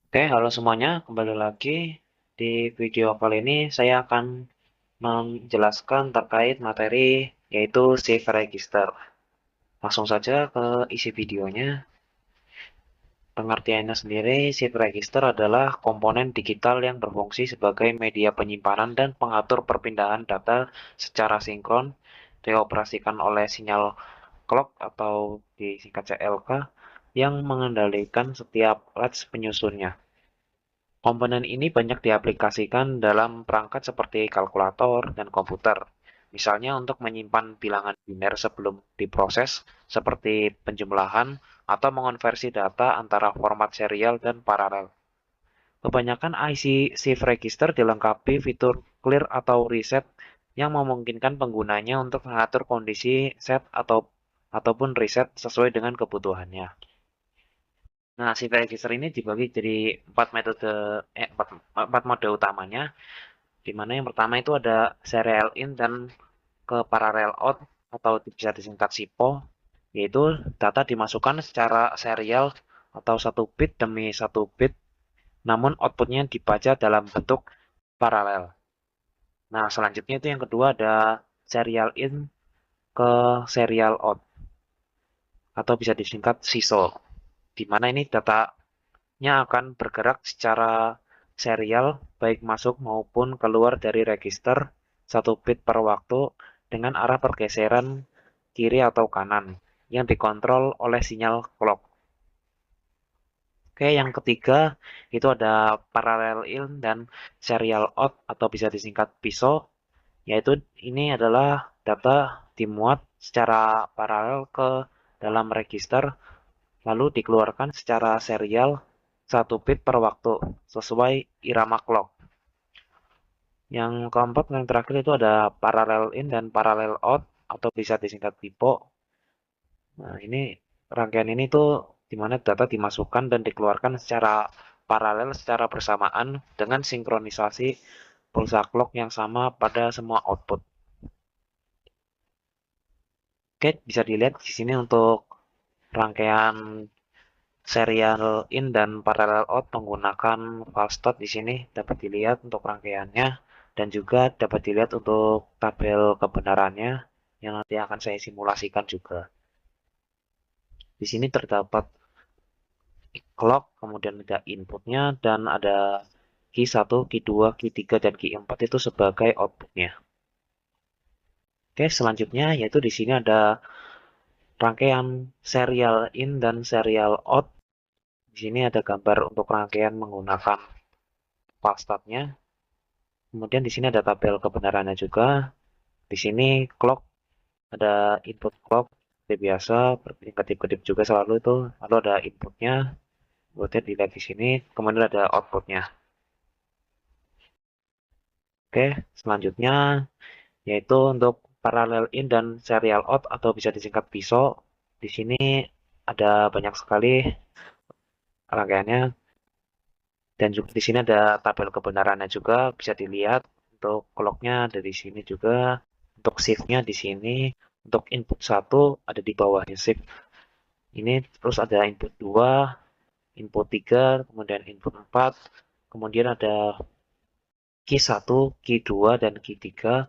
Oke, halo semuanya, kembali lagi. Di video kali ini saya akan menjelaskan terkait materi yaitu Shift Register. Langsung saja ke isi videonya. Pengertiannya sendiri, Shift Register adalah komponen digital yang berfungsi sebagai media penyimpanan dan pengatur perpindahan data secara sinkron, dioperasikan oleh sinyal clock atau disingkat CLK yang mengendalikan setiap latch penyusunnya. Komponen ini banyak diaplikasikan dalam perangkat seperti kalkulator dan komputer. Misalnya untuk menyimpan bilangan biner sebelum diproses, seperti penjumlahan atau mengonversi data antara format serial dan paralel. Kebanyakan IC Shift Register dilengkapi fitur clear atau reset yang memungkinkan penggunanya untuk mengatur kondisi set ataupun reset sesuai dengan kebutuhannya. Nah, shift register ini dibagi jadi empat mode utamanya, di mana yang pertama itu ada serial in dan ke parallel out atau bisa disingkat SIPO, yaitu data dimasukkan secara serial atau satu bit demi satu bit, namun outputnya dibaca dalam bentuk paralel. Nah, selanjutnya itu yang kedua ada serial in ke serial out atau bisa disingkat SISO, di mana ini datanya akan bergerak secara serial baik masuk maupun keluar dari register satu bit per waktu dengan arah pergeseran kiri atau kanan yang dikontrol oleh sinyal clock. Oke, yang ketiga itu ada parallel in dan serial out atau bisa disingkat PISO, yaitu ini adalah data dimuat secara paralel ke dalam register lalu dikeluarkan secara serial satu bit per waktu sesuai irama clock. Yang keempat, yang terakhir itu ada parallel in dan parallel out atau bisa disingkat PIPO. Nah, ini rangkaian ini tuh di mana data dimasukkan dan dikeluarkan secara paralel secara bersamaan dengan sinkronisasi pulsa clock yang sama pada semua output. Oke, bisa dilihat di sini untuk rangkaian serial in dan parallel out menggunakan file start di sini dapat dilihat untuk rangkaiannya dan juga dapat dilihat untuk tabel kebenarannya yang nanti akan saya simulasikan juga. Di sini terdapat clock, kemudian ada inputnya dan ada key 1, key 2, key 3 dan key 4 itu sebagai outputnya. Oke, selanjutnya yaitu di sini ada rangkaian serial in dan serial out. Di sini ada gambar untuk rangkaian menggunakan file start-nya. Kemudian di sini ada tabel kebenarannya juga. Di sini clock, ada input clock seperti biasa, berkedip-kedip juga selalu itu. Lalu ada inputnya, kemudian dilihat di sini, kemudian ada outputnya. Oke, selanjutnya yaitu untuk parallel in dan serial out atau bisa disingkat PISO. Di sini ada banyak sekali rangkaiannya dan juga di sini ada tabel kebenarannya juga bisa dilihat. Untuk clocknya ada di sini juga. Untuk shift-nya di sini. Untuk input 1 ada di bawahnya shift. Ini terus ada input 2, input 3, kemudian input 4. Kemudian ada key 1, key 2, dan key 3.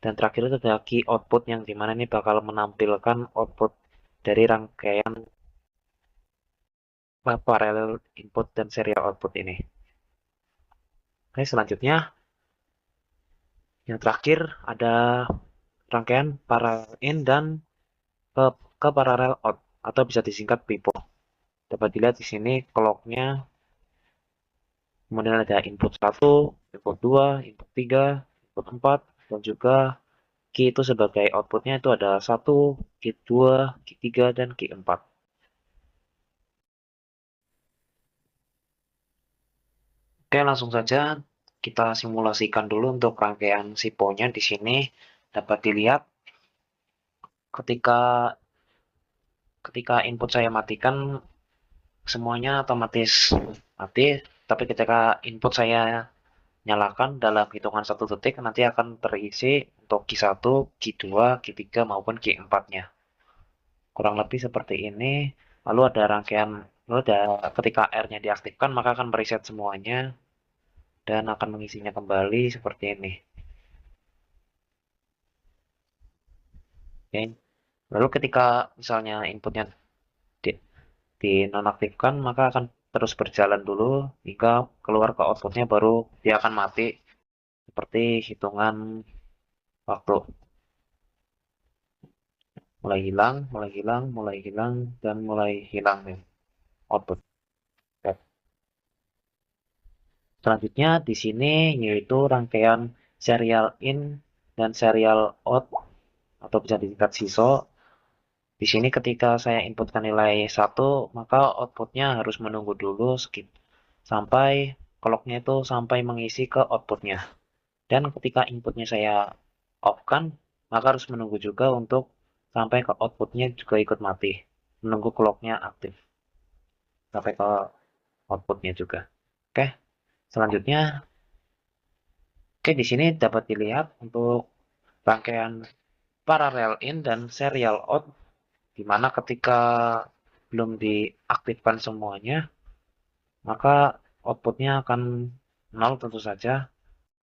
Dan terakhir itu ada key output yang dimana ini bakal menampilkan output dari rangkaian parallel input dan serial output ini. Oke, selanjutnya yang terakhir ada rangkaian parallel in dan ke, ke parallel out atau bisa disingkat PIPO. Dapat dilihat di sini clocknya, kemudian ada input 1, input 2, input 3, input 4, dan juga key itu sebagai outputnya itu ada 1, key 2, key 3, dan key 4. Oke, langsung saja kita simulasikan dulu untuk rangkaian SIPO-nya di sini. Dapat dilihat ketika ketika input saya matikan semuanya otomatis mati, tapi ketika input saya nyalakan dalam hitungan 1 detik nanti akan terisi untuk key 1, key 2, key 3 maupun key 4-nya. Kurang lebih seperti ini. Lalu ada rangkaian Lalu ketika R-nya diaktifkan, maka akan mereset semuanya dan akan mengisinya kembali seperti ini. Oke. Lalu ketika misalnya inputnya di, dinonaktifkan, maka akan terus berjalan dulu hingga keluar ke outputnya baru dia akan mati seperti hitungan waktu. Mulai hilang, mulai hilang, mulai hilang, dan mulai hilang nih output. Oke. Selanjutnya di sini yaitu rangkaian serial in dan serial out atau bisa disingkat SISO. Di sini ketika saya inputkan nilai 1, maka outputnya harus menunggu dulu skip sampai clocknya itu sampai mengisi ke outputnya. Dan ketika inputnya saya off-kan, maka harus menunggu juga untuk sampai ke outputnya juga ikut mati. Menunggu clocknya aktif sampai ke outputnya juga. Oke, selanjutnya, oke di sini dapat dilihat untuk rangkaian parallel in dan serial out, di mana ketika belum diaktifkan semuanya, maka outputnya akan nol tentu saja.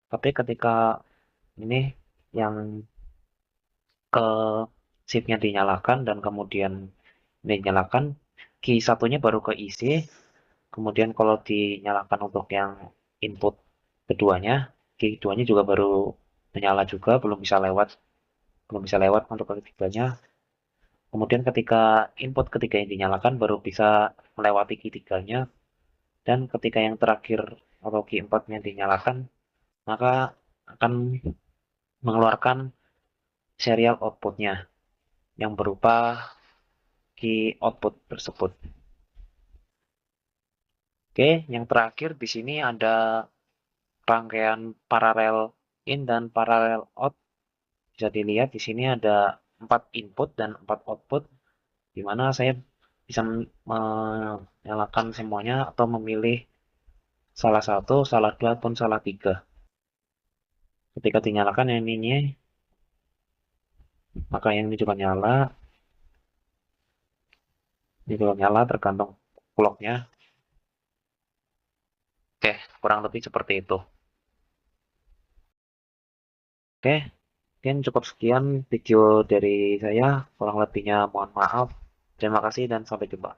Tapi ketika ini yang ke shiftnya dinyalakan dan kemudian dinyalakan, key satunya baru keisi. Kemudian kalau dinyalakan untuk yang input keduanya, key keduanya juga baru menyala juga, belum bisa lewat untuk ketiganya. Kemudian ketika input ketiga yang dinyalakan baru bisa melewati key tiganya, dan ketika yang terakhir atau key 4-nya dinyalakan, maka akan mengeluarkan serial outputnya yang berupa key output tersebut. Oke, yang terakhir di sini ada rangkaian paralel in dan paralel out. Bisa dilihat di sini ada 4 input dan 4 output, di mana saya bisa menyalakan semuanya atau memilih salah satu, salah dua, ataupun salah tiga. Ketika dinyalakan yang ini, maka yang ini juga nyala, ini juga nyala tergantung clocknya. Oke, kurang lebih seperti itu. Oke, mungkin cukup sekian video dari saya. Kurang lebihnya mohon maaf. Terima kasih dan sampai jumpa.